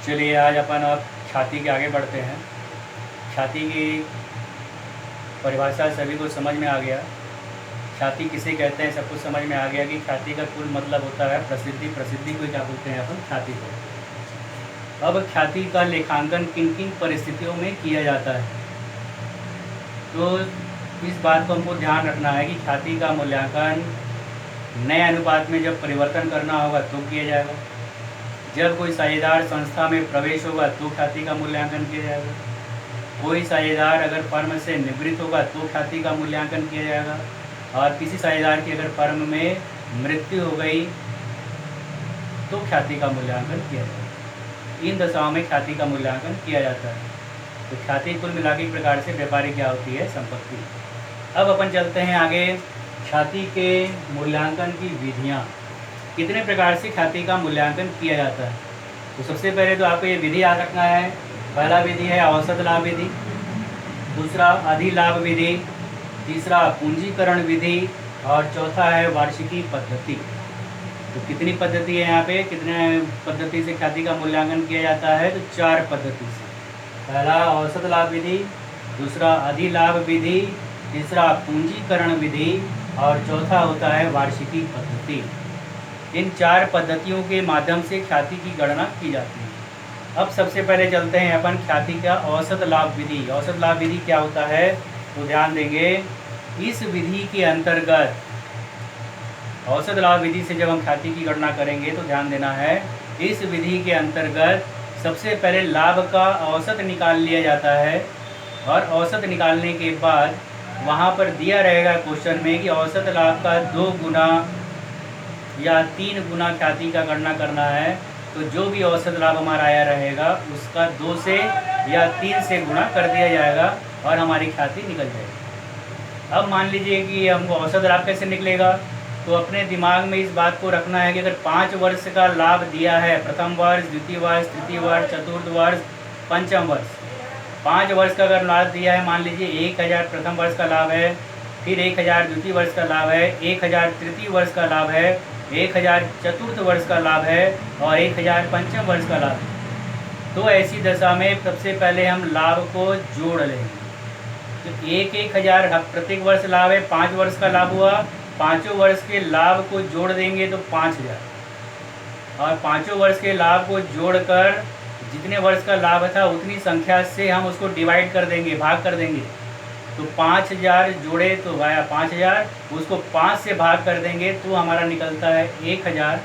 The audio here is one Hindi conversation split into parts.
चलिए आज अपन अब ख्याति के आगे बढ़ते हैं। ख्याति की परिभाषा सभी को समझ में आ गया। ख्याति किसे कहते हैं सब कुछ समझ में आ गया कि ख्याति का कुल मतलब होता है प्रसिद्धि। प्रसिद्धि को क्या बोलते हैं अपन? ख्याति को। अब ख्याति का लेखांकन किन किन परिस्थितियों में किया जाता है, तो इस बात को हमको ध्यान रखना है कि ख्याति का मूल्यांकन नए अनुपात में जब परिवर्तन करना होगा तो किया जाएगा, जब कोई साझेदार संस्था में प्रवेश होगा तो ख्याति का मूल्यांकन किया जाएगा, कोई साझेदार अगर फर्म से निवृत्त होगा तो ख्याति का मूल्यांकन किया जाएगा, और किसी साझेदार की अगर फर्म में मृत्यु हो गई तो ख्याति का मूल्यांकन किया जाएगा। इन दशाओं में ख्याति का मूल्यांकन किया जाता है। तो ख्याति कुल मिला के प्रकार से व्यापारी क्या होती है? संपत्ति। अब अपन चलते हैं आगे। ख्याति के मूल्यांकन की विधियाँ, कितने प्रकार से ख्याति का मूल्यांकन किया जाता है। तो सबसे पहले तो आपको ये विधि याद रखना है। पहला विधि है औसत लाभ विधि, दूसरा अधिलाभ विधि, तीसरा पूंजीकरण विधि, और चौथा है वार्षिकी पद्धति। तो कितनी पद्धति है यहाँ पे? कितने पद्धति से ख्याति का मूल्यांकन किया जाता है? तो 4 पद्धति से। पहला औसत लाभ विधि, दूसरा अधिलाभ विधि, तीसरा पूंजीकरण विधि, और चौथा होता है वार्षिकी पद्धति। इन 4 पद्धतियों के माध्यम से ख्याति की गणना की जाती है। अब सबसे पहले चलते हैं अपन ख्याति का औसत लाभ विधि। औसत लाभ विधि क्या होता है? तो ध्यान देंगे, इस विधि के अंतर्गत औसत लाभ विधि से जब हम ख्याति की गणना करेंगे तो ध्यान देना है, इस विधि के अंतर्गत सबसे पहले लाभ का औसत निकाल लिया जाता है, और औसत निकालने के बाद वहाँ पर दिया रहेगा क्वेश्चन में कि औसत लाभ का 2 गुना या 3 गुना ख्याति का गणना करना है। तो जो भी औसत लाभ हमारा आया रहेगा उसका 2 से या 3 से गुणा कर दिया जाएगा और हमारी ख्याति निकल जाएगी। अब मान लीजिए कि हमको औसत लाभ कैसे निकलेगा, तो अपने दिमाग में इस बात को रखना है कि अगर 5 वर्ष का लाभ दिया है, प्रथम वर्ष, द्वितीय वर्ष, तृतीय वर्ष, चतुर्थ वर्ष, पंचम वर्ष, 5 वर्ष का अगर लाभ दिया है, मान लीजिए 1000 प्रथम वर्ष का लाभ है, फिर 1000 द्वितीय वर्ष का लाभ है, 1000 तृतीय वर्ष का लाभ है, 1000 चतुर्थ वर्ष का लाभ है, और 1000 पंचम वर्ष का लाभ है। तो ऐसी दशा में सबसे पहले हम लाभ को जोड़ लेंगे। तो 1000 प्रत्येक वर्ष लाभ है, 5 वर्ष का लाभ हुआ, 5 वर्ष के लाभ को जोड़ देंगे तो 5000, और 5 वर्ष के लाभ को जोड़कर जितने वर्ष का लाभ था उतनी संख्या से हम उसको डिवाइड कर देंगे, भाग कर देंगे। तो 5000 जोड़े तो आया 5000, उसको 5 से भाग कर देंगे तो हमारा निकलता है 1000।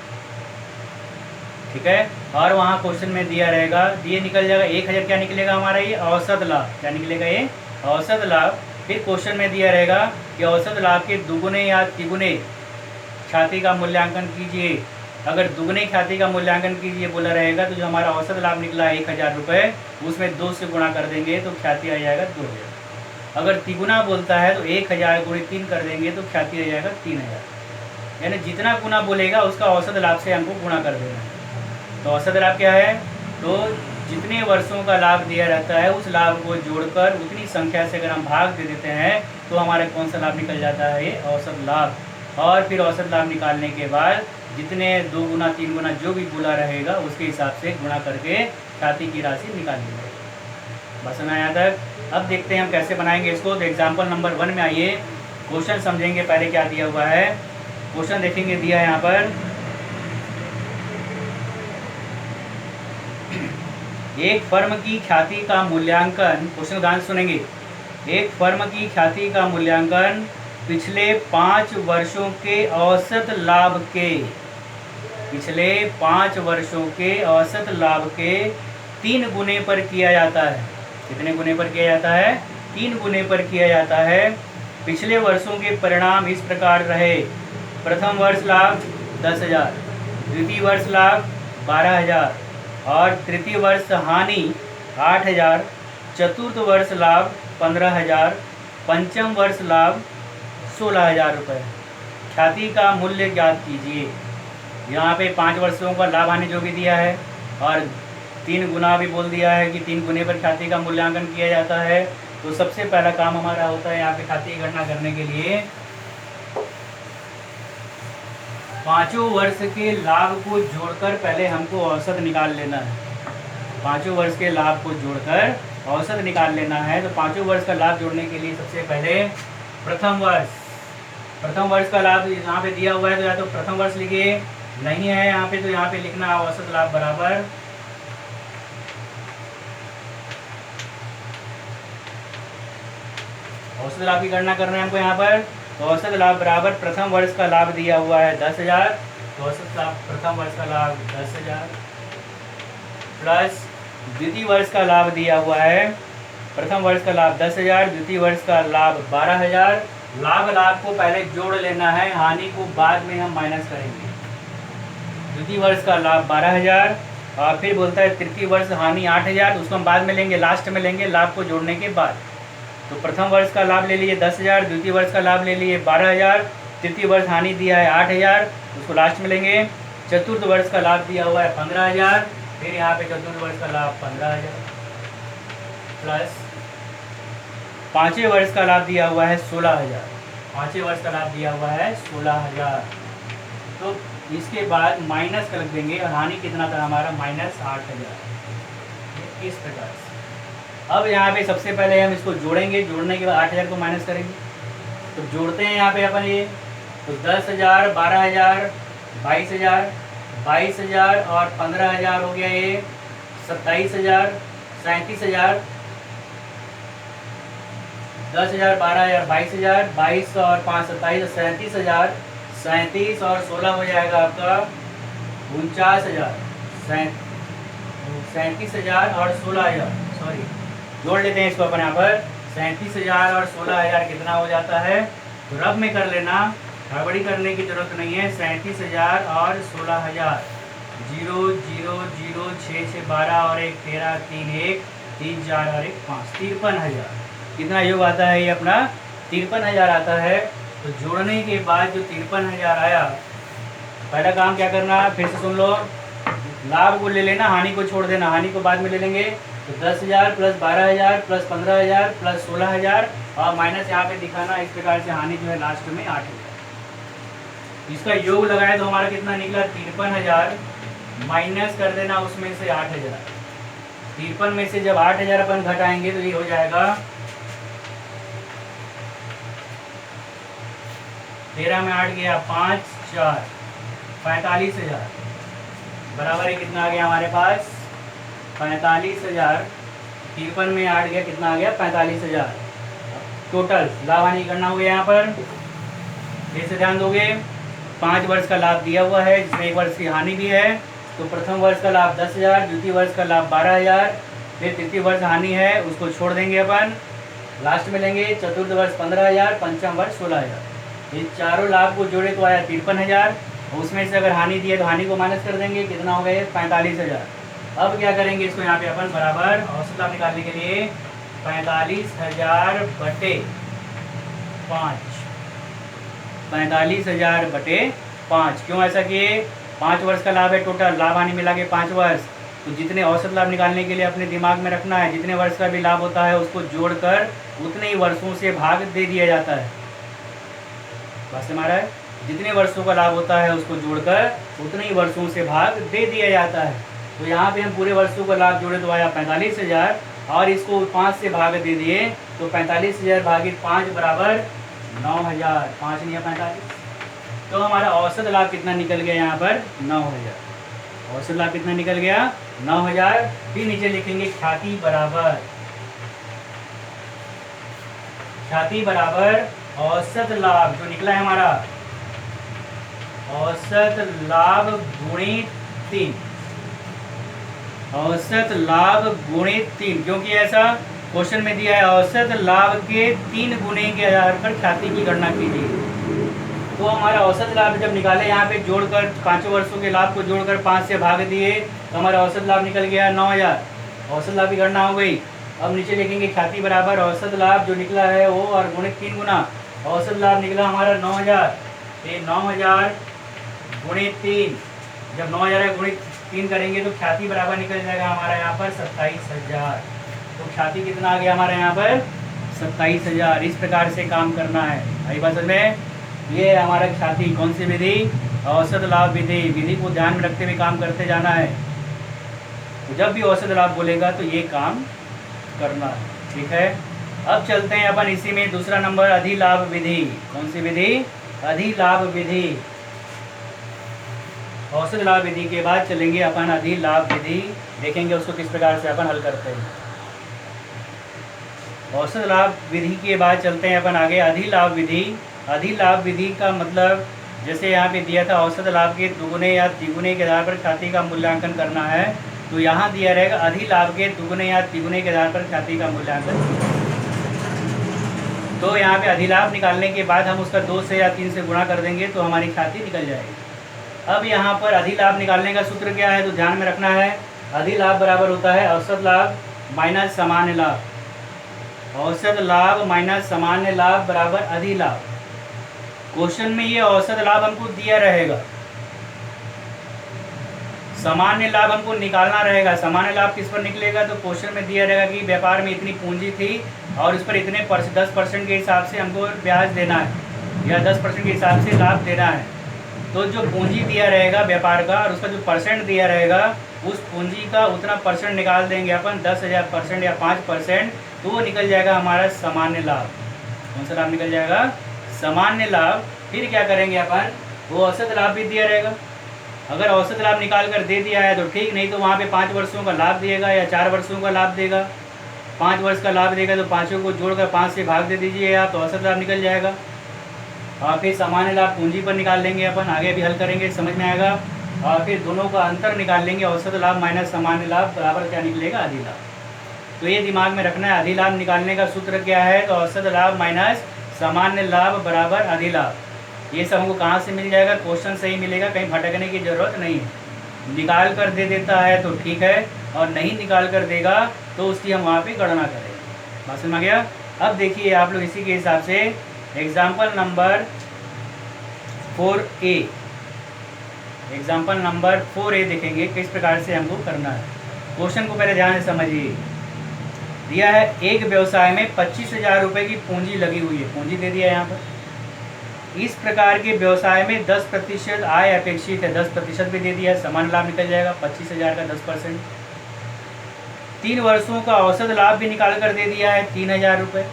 ठीक है, और वहाँ क्वेश्चन में दिया रहेगा, ये निकल जाएगा 1000, क्या निकलेगा हमारा? ये औसत लाभ। क्या निकलेगा? ये औसत लाभ। फिर क्वेश्चन में दिया रहेगा कि औसत लाभ के दुगुने या तिगुने ख्याति का मूल्यांकन कीजिए। अगर दुगने ख्याति का मूल्यांकन कीजिए बोला रहेगा तो जो हमारा औसत लाभ निकला है 1000 रुपये, उसमें 2 से गुणा कर देंगे तो ख्याति आ जाएगा 2000। अगर तिगुना बोलता है तो 1000 गुणे 3 कर देंगे तो ख्याति आ जाएगा 3000। यानी जितना गुना बोलेगा उसका औसत लाभ से हमको गुणा कर देना है। तो औसत लाभ क्या है? तो जितने वर्षों का लाभ दिया रहता है उस लाभ को जोड़कर उतनी संख्या से अगर हम भाग दे देते हैं तो हमारा कौन सा लाभ निकल जाता है? ये औसत लाभ। और फिर औसत लाभ निकालने के बाद जितने 2 गुना 3 गुना जो भी बोला रहेगा उसके हिसाब से गुणा करके ख्याति की राशि निकाल ली जाएगी। बस ना यहाँ तक। अब देखते हैं हम कैसे बनाएंगे इसको। तो एग्जाम्पल नंबर 1 में आइए, क्वेश्चन समझेंगे पहले क्या दिया हुआ है। क्वेश्चन देखेंगे, दिया है यहाँ पर, एक फर्म की ख्याति का मूल्यांकन, क्वेश्चन ध्यान सुनेंगे, एक फर्म की ख्याति का मूल्यांकन पिछले 5 वर्षों के औसत लाभ के, पिछले 5 वर्षों के औसत लाभ के 3 गुने पर किया जाता है। कितने गुने पर किया जाता है? 3 गुने पर किया जाता है। पिछले वर्षों के परिणाम इस प्रकार रहे, प्रथम वर्ष लाभ 10,000, द्वितीय वर्ष लाभ 12,000, और तृतीय वर्ष हानि 8,000, चतुर्थ वर्ष लाभ 15,000, पंचम वर्ष लाभ 16,000 रुपये। ख्याति का मूल्य ज्ञात कीजिए। यहाँ पे 5 वर्षों का लाभ हानि जो भी दिया है और 3 गुना भी बोल दिया है कि 3 गुने पर ख्याति का मूल्यांकन किया जाता है। तो सबसे पहला काम हमारा होता है यहाँ पे ख्याति की गणना करने के लिए 5 वर्ष के लाभ को जोड़कर पहले हमको औसत निकाल लेना है। पाँचों वर्ष के लाभ को जोड़कर औसत निकाल लेना है। तो पाँचों वर्ष का लाभ जोड़ने के लिए सबसे पहले प्रथम वर्ष का लाभ यहाँ पे दिया हुआ है, तो या तो प्रथम वर्ष लिखिए, नहीं है यहाँ पे तो यहाँ पे लिखना है औसत लाभ बराबर औसत लाभ की गणना करना है हमको यहाँ पर। तो औसत लाभ बराबर प्रथम वर्ष का लाभ दिया हुआ है 10,000, तो औसत लाभ प्रथम वर्ष का लाभ 10,000 प्लस द्वितीय वर्ष का लाभ दिया हुआ है, प्रथम वर्ष का लाभ 10,000, द्वितीय वर्ष का लाभ 12,000। लाभ को पहले जोड़ लेना है, हानि को बाद में हम माइनस करेंगे। द्वितीय वर्ष का लाभ 12,000 और फिर बोलता है तृतीय वर्ष हानि 8,000, उसको हम बाद में लेंगे, लास्ट में लेंगे लाभ को जोड़ने के बाद। तो प्रथम वर्ष का लाभ ले लिए 10,000, द्वितीय वर्ष का लाभ ले लिए 12,000, तृतीय वर्ष हानि दिया है 8,000, उसको लास्ट में लेंगे। चतुर्थ वर्ष का लाभ दिया हुआ है 15,000, फिर यहाँ पे चतुर्थ वर्ष का लाभ 15,000 प्लस पाँचवें वर्ष का लाभ दिया हुआ है 16,000, पाँचवें वर्ष का लाभ दिया हुआ है 16,000। तो इसके बाद माइनस कर देंगे और हानि कितना था हमारा -8,000। इस प्रकार से अब यहाँ पे सबसे पहले हम इसको जोड़ेंगे, जोड़ने के बाद 8,000 को माइनस करेंगे। तो जोड़ते हैं यहाँ पे अपन ये, तो 10,000, 12,000, 22,000, 22,000 और 15,000 हो गया ये 27,000, 37,000, 10,000, 12,000, 22,000, 22 और 5 27, 37,000, 37 और 16 हो जाएगा आपका 49,000, 37,000 और 16,000, सॉरी जोड़ लेते हैं इसको अपन यहाँ पर। 37,000 और 16,000 कितना हो जाता है, तो रब में कर लेना, गड़बड़ी करने की जरूरत नहीं है। 37,000 और 16,000, 0 0 0 6 6 12 और 1 13 3 1 3 4 और 1 5 53,000 कितना योग आता है ये अपना 53,000 आता है। तो जोड़ने के बाद जो 53,000 आया, पहला काम क्या करना है, फिर से सुन लो, लाभ को ले लेना, हानि को छोड़ देना, हानि को बाद में ले लेंगे। तो 10,000 प्लस 12,000 प्लस 15,000 प्लस 16,000 और माइनस यहाँ पे दिखाना, इस प्रकार से हानि जो है लास्ट में 8,000। इसका योग लगाए तो हमारा कितना निकला 53,000, माइनस कर देना उसमें से 8,000। 53 में से जब 8,000 अपन घटाएंगे तो ये हो जाएगा 13 में 8 गया 5 4 45,000 बराबर है कितना आ गया हमारे पास 45,000। 53 में 8 गया कितना आ गया 45,000। टोटल लाभ हानि करना हो गया यहाँ पर, फिर से ध्यान दोगे 5 वर्ष का लाभ दिया हुआ है जिसमें 1 वर्ष की हानि भी है। तो प्रथम वर्ष का लाभ 10,000, द्वितीय वर्ष का लाभ 12,000, फिर तृतीय वर्ष हानि है उसको छोड़ देंगे अपन, लास्ट में लेंगे। चतुर्थ वर्ष 15,000, पंचम वर्ष 16,000। ये चारों लाभ को जोड़े तो आया 53,000, उसमें से अगर हानि दी है तो हानि को माइनस कर देंगे, कितना हो गया 45,000। अब क्या करेंगे इसको यहाँ पे अपन बराबर औसत लाभ निकालने के लिए 45,000 बटे 5, 45,000 बटे 5। क्यों ऐसा किए, 5 वर्ष का लाभ है, टोटल लाभ हानि मिला के 5 वर्ष। तो जितने औसत लाभ निकालने के लिए अपने दिमाग में रखना है, जितने वर्ष का भी लाभ होता है उसको जोड़कर उतने ही वर्षों से भाग दे दिया जाता है। बस हमारा है, जितने वर्षों का लाभ होता है उसको जोड़कर उतने ही वर्षों से भाग दे दिया जाता है। तो यहाँ पे हम पूरे वर्षों का लाभ जोड़े तो आया 45,000 और इसको 5 से भाग दे दिए तो 45,000 भागित 5 बराबर 9,000। 5 नहीं है 45। तो हमारा औसत लाभ कितना निकल गया यहाँ पर 9,000। औसत लाभ कितना निकल गया 9,000। फिर नीचे लिखेंगे ख्याति बराबर औसत लाभ जो निकला है हमारा, औसत लाभ गुणित 3, औसत लाभ गुणित 3, क्योंकि ऐसा क्वेश्चन में दिया है औसत लाभ के 3 गुणे के आधार पर ख्याति की गणना कीजिए। तो हमारा औसत लाभ जब निकाले यहाँ पे जोड़कर 5 वर्षों के लाभ को जोड़कर 5 से भाग दिए तो हमारा औसत लाभ निकल गया 9,000। औसत लाभ की गणना हो गई। अब नीचे लिखेंगे ख्याति बराबर औसत लाभ जो निकला है वो और गुणित 3 गुना औसत लाभ निकला हमारा 9,000। ये 9,000 गुणित 3, जब 9,000 गुणित 3 करेंगे तो ख्याति बराबर निकल जाएगा हमारा यहाँ पर 27,000। तो ख्याति कितना आ गया हमारे यहाँ पर 27,000। इस प्रकार से काम करना है। आई बात समझ में, ये हमारा ख्याति कौन सी विधि, औसत लाभ विधि। विधि को ध्यान में रखते हुए काम करते जाना है। तो जब भी औसत लाभ बोलेगा तो ये काम करना है, ठीक है। अब चलते हैं अपन इसी में दूसरा नंबर, अधिलाभ विधि। कौन सी विधि? अधिलाभ विधि। औसत लाभ विधि के बाद चलेंगे अपन अधिलाभ विधि, देखेंगे उसको किस प्रकार से अपन हल करते हैं। औसत लाभ विधि के बाद चलते हैं अपन आगे अधिलाभ विधि। अधिलाभ विधि का मतलब जैसे यहाँ पे दिया था औसत लाभ के दुगुने या तिगुने के आधार पर ख्याति का मूल्यांकन करना है, तो यहाँ दिया रहेगा अधिलाभ के दुगुने या तिगुने के आधार पर ख्याति का मूल्यांकन। तो यहाँ पे अधिलाभ निकालने के बाद हम उसका 2 से या 3 से गुणा कर देंगे तो हमारी ख्याति निकल जाएगी। अब यहाँ पर अधिलाभ निकालने का सूत्र क्या है तो ध्यान में रखना है, अधिलाभ बराबर होता है औसत लाभ माइनस सामान्य लाभ। औसत लाभ माइनस सामान्य लाभ बराबर अधिलाभ। क्वेश्चन में ये औसत लाभ हमको दिया रहेगा, सामान्य लाभ हमको निकालना रहेगा। सामान्य लाभ किस पर निकलेगा तो क्वेश्चन में दिया रहेगा कि व्यापार में इतनी पूंजी थी और इस पर इतने 10% के हिसाब से हमको ब्याज देना है या 10% के हिसाब से लाभ देना है। तो जो पूंजी दिया रहेगा व्यापार का और उसका जो परसेंट दिया रहेगा उस पूंजी का उतना परसेंट निकाल देंगे अपन, 10,000% या 5%, तो वो निकल जाएगा हमारा सामान्य लाभ। कौन सा लाभ निकल जाएगा? सामान्य लाभ। फिर क्या करेंगे अपन, वो औसत लाभ भी दिया रहेगा। अगर औसत लाभ निकाल कर दे दिया है तो ठीक, नहीं तो वहाँ पे 5 वर्षों का लाभ देगा या 4 वर्षों का लाभ देगा। 5 वर्ष का लाभ देगा तो पाँचों को जोड़कर 5 से भाग दे दीजिए आप, तो औसत लाभ निकल जाएगा। और फिर सामान्य लाभ पूंजी पर निकाल लेंगे अपन, आगे भी हल करेंगे समझ में आएगा। और फिर दोनों का अंतर निकाल लेंगे, औसत लाभ माइनस सामान्य लाभ बराबर क्या निकलेगा? अधिलाभ। तो ये दिमाग में रखना है, अधिलाभ निकालने का सूत्र क्या है तो औसत लाभ माइनस सामान्य लाभ बराबर अधिलाभ। ये सब हमको कहाँ से मिल जाएगा? क्वेश्चन से ही मिलेगा, कहीं भटकने की ज़रूरत नहीं है। निकाल कर दे देता है तो ठीक है, और नहीं निकाल कर देगा तो उसकी हम वहाँ पे गणना करेंगे। बात समझ में आ गया? अब देखिए आप लोग इसी के हिसाब से example number 4A, example number 4A देखेंगे किस प्रकार से हमको करना है। क्वेश्चन को पहले ध्यान से समझिए। दिया है एक व्यवसाय में 25,000 रुपये की पूंजी लगी हुई है, पूंजी दे दिया है यहाँ पर। इस प्रकार के व्यवसाय में 10% आय अपेक्षित है, 10% भी दे दिया है, समान लाभ निकल जाएगा 25,000 का 10%। 3 वर्षों का औसत लाभ भी निकाल कर दे दिया है 3,000 रुपये।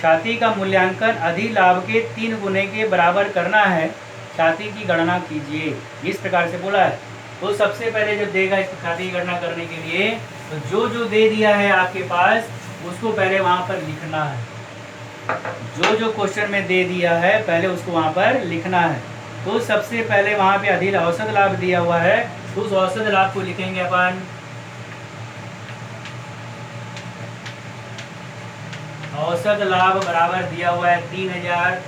ख्याति का मूल्यांकन अधिलाभ के 3 गुने के बराबर करना है, ख्याति की गणना कीजिए, इस प्रकार से बोला है। तो सबसे पहले जो देगा इस ख्याति की गणना करने के लिए, तो जो दे दिया है आपके पास उसको पहले वहाँ पर लिखना है। जो क्वेश्चन में दे दिया है पहले उसको वहाँ पर लिखना है। तो सबसे पहले वहाँ पे अधिलाभ औसत लाभ दिया हुआ है, तो उस औसत लाभ को लिखेंगे अपन। औसत लाभ बराबर दिया हुआ है 3,000,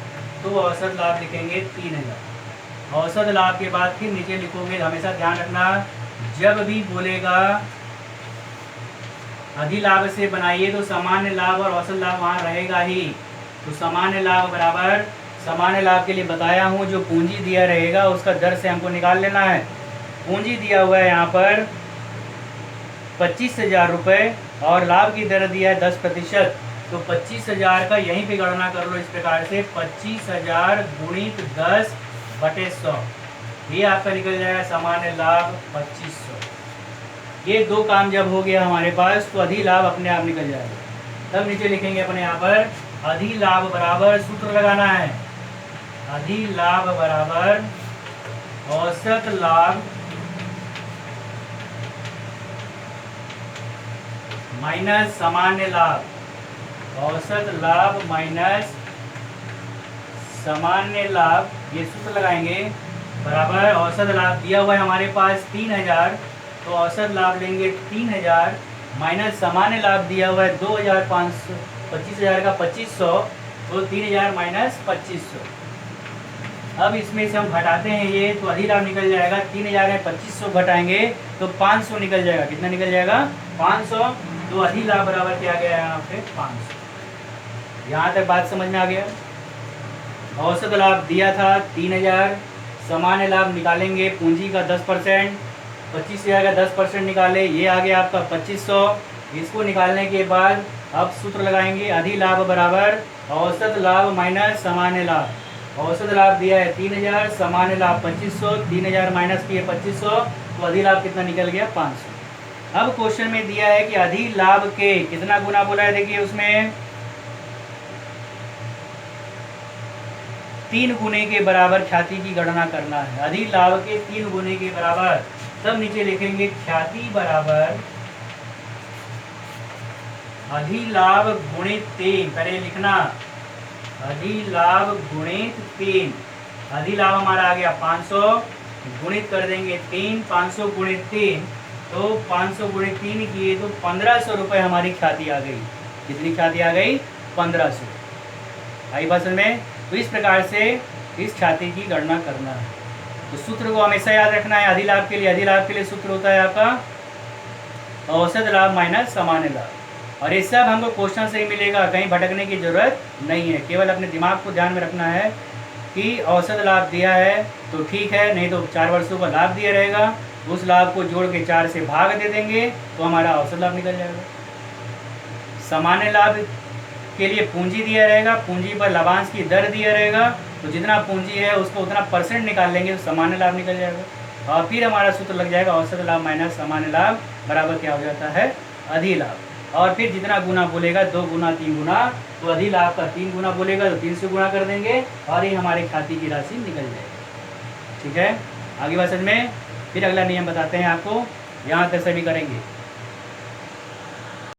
तो औसत लाभ लिखेंगे 3,000। औसत लाभ के बाद फिर नीचे लिखोगे, हमेशा ध्यान रखना जब भी बोलेगा अधिलाभ से बनाइए तो सामान्य लाभ और औसत लाभ वहाँ रहेगा ही। तो सामान्य लाभ बराबर, सामान्य लाभ के लिए बताया हूँ जो पूंजी दिया रहेगा उसका दर से हमको निकाल लेना है। पूंजी दिया हुआ है यहाँ पर 25,000 रुपये और लाभ की दर दिया है 10%। तो 25,000 का यहीं पे गणना कर लो इस प्रकार से, 25,000 गुणित 10/100, ये आपका निकल जाएगा सामान्य लाभ 2500। ये 2 काम जब हो गया हमारे पास तो अधिलाभ अपने आप निकल जाएगा। तब नीचे लिखेंगे अपने यहाँ पर अधिलाभ बराबर, सूत्र लगाना है, अधिलाभ बराबर औसत लाभ माइनस सामान्य लाभ, औसत लाभ माइनस सामान्य लाभ, ये सूत्र लगाएंगे बराबर औसत लाभ दिया हुआ है हमारे पास 3,000, तो औसत लाभ लेंगे 3,000 माइनस सामान्य लाभ दिया हुआ है 2,500, 25,000 का 2,500, तो 3,000 माइनस 2,500। अब इसमें से हम घटाते हैं ये, तो अधिलाभ निकल जाएगा 3,000 में 2,500 घटाएंगे तो 500 निकल जाएगा। कितना निकल जाएगा? 500। तो अधिलाभ बराबर क्या गया यहाँ पे? 500। यहाँ तक बात समझ में आ गया। औसत लाभ दिया था 3,000, सामान्य लाभ निकालेंगे पूंजी का 10%, 25,000 का 10% निकाले, ये आ गया आपका 2,500। इसको निकालने के बाद अब सूत्र लगाएंगे, अधिलाभ बराबर औसत लाभ माइनस सामान्य लाभ। औसत लाभ दिया है 3,000, सामान्य लाभ 2,500, 3,000 माइनस किए 2,500, तो अधिलाभ कितना निकल गया? 500। अब क्वेश्चन में दिया है कि अधिलाभ के कितना गुना बोला है, देखिए उसमें 3 गुने के बराबर ख्याति की गणना करना है। अधिलाभ के 3 गुने के बराबर, तब नीचे लिखेंगे ख्याति बराबर अधिलाभ गुणित 3। पहले लिखना अधिलाभ गुणित 3। अधिलाभ हमारा आ गया 500, गुणित कर देंगे 3, 500 गुणित 3, तो 500 गुणित 3 किए तो 1500 रुपये हमारी ख्याति आ गई। कितनी ख्याति आ गई? 1500। आई बात समझ में? तो इस प्रकार से इस ख्याति की गणना करना है। तो सूत्र को हमेशा याद रखना है। अधिलाभ के लिए सूत्र होता है आपका औसत लाभ माइनस सामान्य लाभ। और ये सब हमको क्वेश्चन से ही मिलेगा, कहीं भटकने की जरूरत नहीं है। केवल अपने दिमाग को ध्यान में रखना है कि औसत लाभ दिया है तो ठीक है, नहीं तो 4 वर्षों का लाभ दिया रहेगा, उस लाभ को जोड़ के 4 से भाग दे देंगे तो हमारा औसत लाभ निकल जाएगा। सामान्य लाभ के लिए पूंजी दिया रहेगा, पूंजी पर लाभांश की दर दिया रहेगा, तो जितना पूंजी है उसको उतना परसेंट निकाल लेंगे तो सामान्य लाभ निकल जाएगा। और फिर हमारा सूत्र लग जाएगा औसत लाभ माइनस सामान्य लाभ बराबर क्या हो जाता है? अधिलाभ। और फिर जितना गुना बोलेगा 2 गुना 3 गुना, तो अधिलाभ का 3 गुना बोलेगा तो 3 से गुना कर देंगे और ये हमारे खाते की राशि निकल जाएगी। ठीक है, आगे बात समझ में? फिर अगला नियम बताते हैं आपको, यहाँ तक सभी करेंगे।